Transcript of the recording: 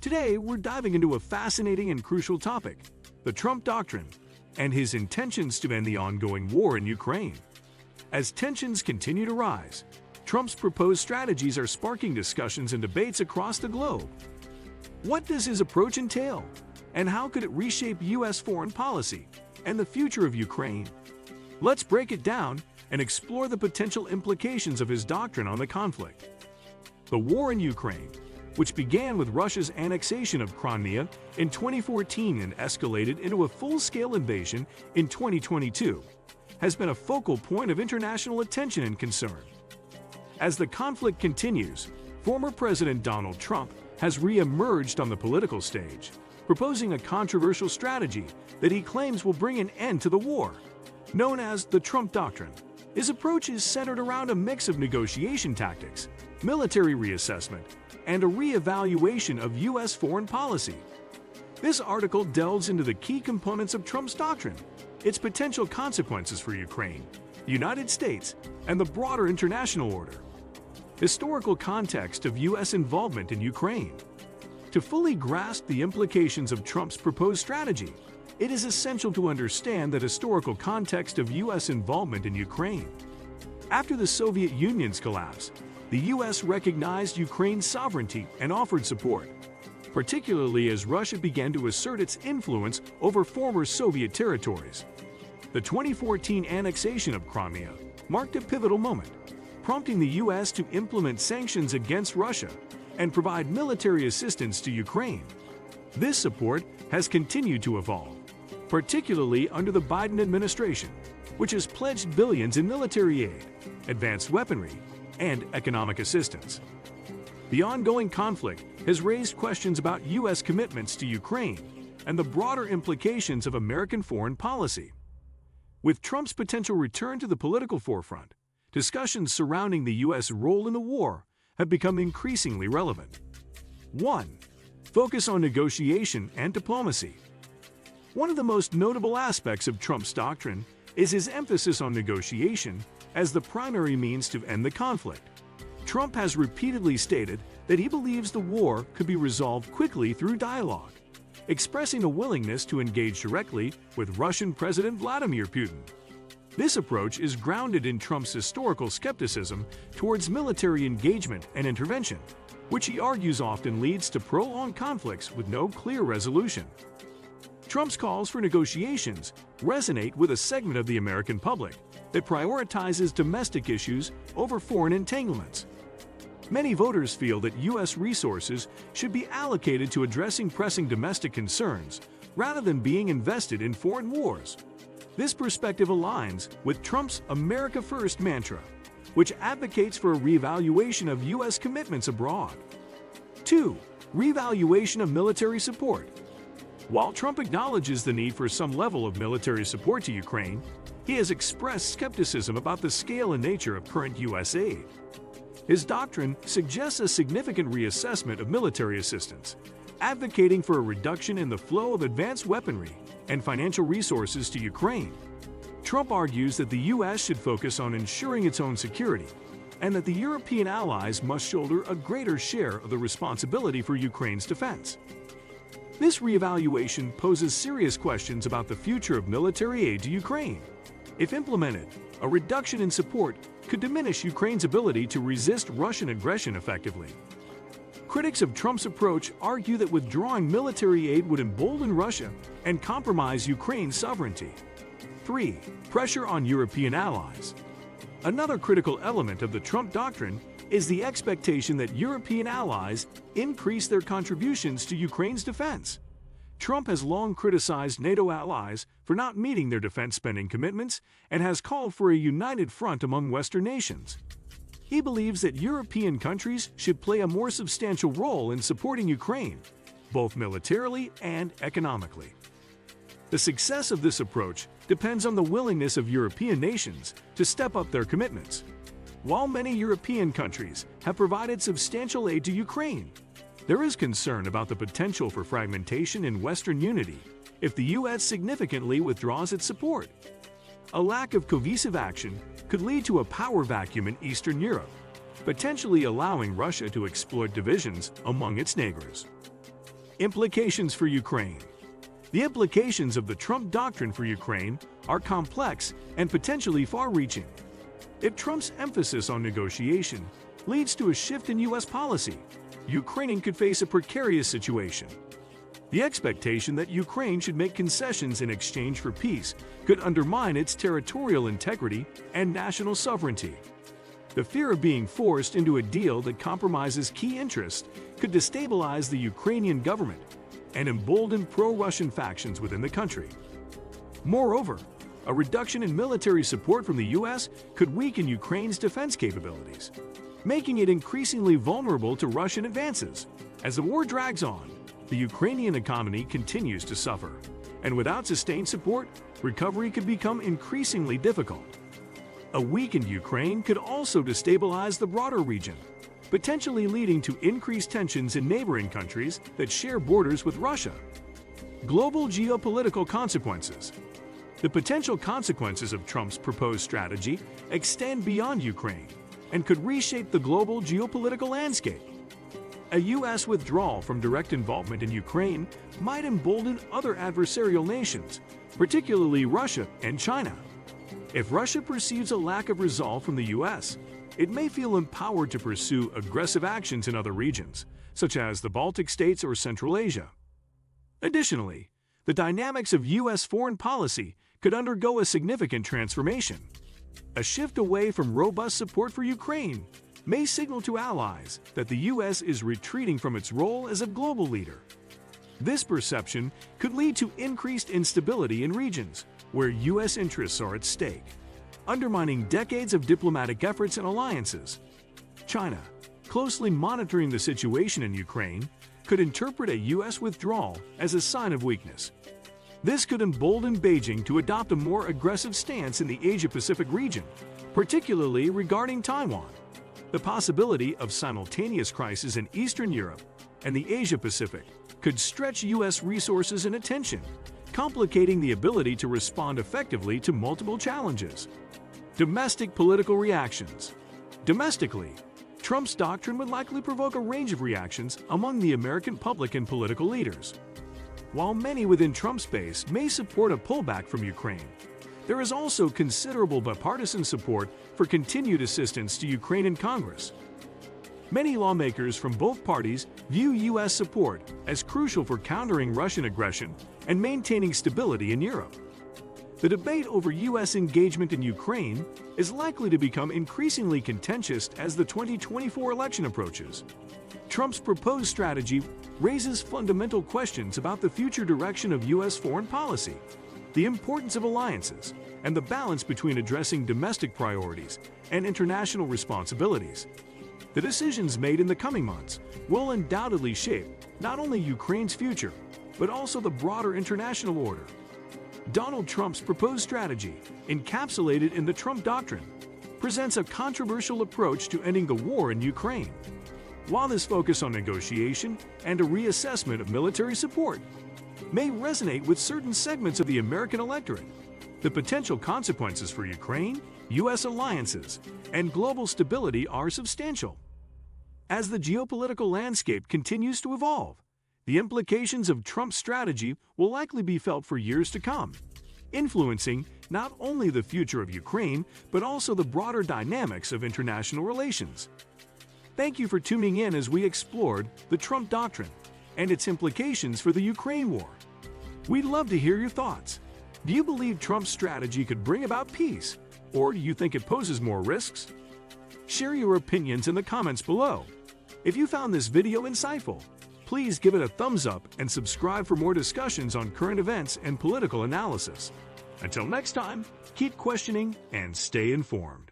Today, we're diving into a fascinating and crucial topic, the Trump Doctrine, and his intentions to end the ongoing war in Ukraine. As tensions continue to rise, Trump's proposed strategies are sparking discussions and debates across the globe. What does his approach entail, and how could it reshape U.S. foreign policy and the future of Ukraine? Let's break it down and explore the potential implications of his doctrine on the conflict. The war in Ukraine, which began with Russia's annexation of Crimea in 2014 and escalated into a full-scale invasion in 2022, has been a focal point of international attention and concern. As the conflict continues, former President Donald Trump has re-emerged on the political stage, proposing a controversial strategy that he claims will bring an end to the war. Known as the Trump Doctrine, his approach is centered around a mix of negotiation tactics, military reassessment, and a re-evaluation of U.S. foreign policy. This article delves into the key components of Trump's doctrine, its potential consequences for Ukraine, the United States, and the broader international order. Historical context of U.S. involvement in Ukraine. To fully grasp the implications of Trump's proposed strategy, it is essential to understand the historical context of U.S. involvement in Ukraine. After the Soviet Union's collapse, the U.S. recognized Ukraine's sovereignty and offered support, particularly as Russia began to assert its influence over former Soviet territories. The 2014 annexation of Crimea marked a pivotal moment, prompting the U.S. to implement sanctions against Russia and provide military assistance to Ukraine. This support has continued to evolve, particularly under the Biden administration, which has pledged billions in military aid, advanced weaponry, and economic assistance. The ongoing conflict has raised questions about U.S. commitments to Ukraine and the broader implications of American foreign policy. With Trump's potential return to the political forefront, discussions surrounding the U.S. role in the war have become increasingly relevant. 1. Focus on negotiation and diplomacy. One of the most notable aspects of Trump's doctrine is his emphasis on negotiation as the primary means to end the conflict. Trump has repeatedly stated that he believes the war could be resolved quickly through dialogue, expressing a willingness to engage directly with Russian President Vladimir Putin. This approach is grounded in Trump's historical skepticism towards military engagement and intervention, which he argues often leads to prolonged conflicts with no clear resolution. Trump's calls for negotiations resonate with a segment of the American public that prioritizes domestic issues over foreign entanglements. Many voters feel that U.S. resources should be allocated to addressing pressing domestic concerns rather than being invested in foreign wars. This perspective aligns with Trump's America First mantra, which advocates for a reevaluation of U.S. commitments abroad. 2. Reevaluation of military support. While Trump acknowledges the need for some level of military support to Ukraine, he has expressed skepticism about the scale and nature of current U.S. aid. His doctrine suggests a significant reassessment of military assistance, advocating for a reduction in the flow of advanced weaponry and financial resources to Ukraine. Trump argues that the U.S. should focus on ensuring its own security, and that the European allies must shoulder a greater share of the responsibility for Ukraine's defense. This reevaluation poses serious questions about the future of military aid to Ukraine. If implemented, a reduction in support could diminish Ukraine's ability to resist Russian aggression effectively. Critics of Trump's approach argue that withdrawing military aid would embolden Russia and compromise Ukraine's sovereignty. 3. Pressure on European allies. Another critical element of the Trump doctrine is the expectation that European allies increase their contributions to Ukraine's defense. Trump has long criticized NATO allies for not meeting their defense spending commitments and has called for a united front among Western nations. He believes that European countries should play a more substantial role in supporting Ukraine, both militarily and economically. The success of this approach depends on the willingness of European nations to step up their commitments. While many European countries have provided substantial aid to Ukraine, there is concern about the potential for fragmentation in Western unity if the U.S. significantly withdraws its support. A lack of cohesive action could lead to a power vacuum in Eastern Europe, potentially allowing Russia to exploit divisions among its neighbors. Implications for Ukraine. The implications of the Trump doctrine for Ukraine are complex and potentially far-reaching. If Trump's emphasis on negotiation leads to a shift in U.S. policy, Ukraine could face a precarious situation. The expectation that Ukraine should make concessions in exchange for peace could undermine its territorial integrity and national sovereignty. The fear of being forced into a deal that compromises key interests could destabilize the Ukrainian government and embolden pro-Russian factions within the country. Moreover, a reduction in military support from the U.S. could weaken Ukraine's defense capabilities, making it increasingly vulnerable to Russian advances. As the war drags on, the Ukrainian economy continues to suffer, and without sustained support, recovery could become increasingly difficult. A weakened Ukraine could also destabilize the broader region, potentially leading to increased tensions in neighboring countries that share borders with Russia. Global geopolitical consequences. The potential consequences of Trump's proposed strategy extend beyond Ukraine and could reshape the global geopolitical landscape. A U.S. withdrawal from direct involvement in Ukraine might embolden other adversarial nations, particularly Russia and China. If Russia perceives a lack of resolve from the U.S., it may feel empowered to pursue aggressive actions in other regions, such as the Baltic states or Central Asia. Additionally, the dynamics of U.S. foreign policy could undergo a significant transformation. A shift away from robust support for Ukraine may signal to allies that the U.S. is retreating from its role as a global leader. This perception could lead to increased instability in regions where U.S. interests are at stake, undermining decades of diplomatic efforts and alliances. China, closely monitoring the situation in Ukraine, could interpret a U.S. withdrawal as a sign of weakness. This could embolden Beijing to adopt a more aggressive stance in the Asia-Pacific region, particularly regarding Taiwan. The possibility of simultaneous crises in Eastern Europe and the Asia-Pacific could stretch U.S. resources and attention, complicating the ability to respond effectively to multiple challenges. Domestic political reactions. Domestically, Trump's doctrine would likely provoke a range of reactions among the American public and political leaders. While many within Trump's base may support a pullback from Ukraine, there is also considerable bipartisan support for continued assistance to Ukraine in Congress. Many lawmakers from both parties view U.S. support as crucial for countering Russian aggression and maintaining stability in Europe. The debate over U.S. engagement in Ukraine is likely to become increasingly contentious as the 2024 election approaches. Trump's proposed strategy raises fundamental questions about the future direction of U.S. foreign policy, the importance of alliances, and the balance between addressing domestic priorities and international responsibilities. The decisions made in the coming months will undoubtedly shape not only Ukraine's future, but also the broader international order. Donald Trump's proposed strategy, encapsulated in the Trump Doctrine, presents a controversial approach to ending the war in Ukraine. While this focus on negotiation and a reassessment of military support may resonate with certain segments of the American electorate, the potential consequences for Ukraine, U.S. alliances, and global stability are substantial. As the geopolitical landscape continues to evolve, the implications of Trump's strategy will likely be felt for years to come, influencing not only the future of Ukraine, but also the broader dynamics of international relations. Thank you for tuning in as we explored the Trump Doctrine and its implications for the Ukraine war. We'd love to hear your thoughts. Do you believe Trump's strategy could bring about peace, or do you think it poses more risks? Share your opinions in the comments below. If you found this video insightful, please give it a thumbs up and subscribe for more discussions on current events and political analysis. Until next time, keep questioning and stay informed.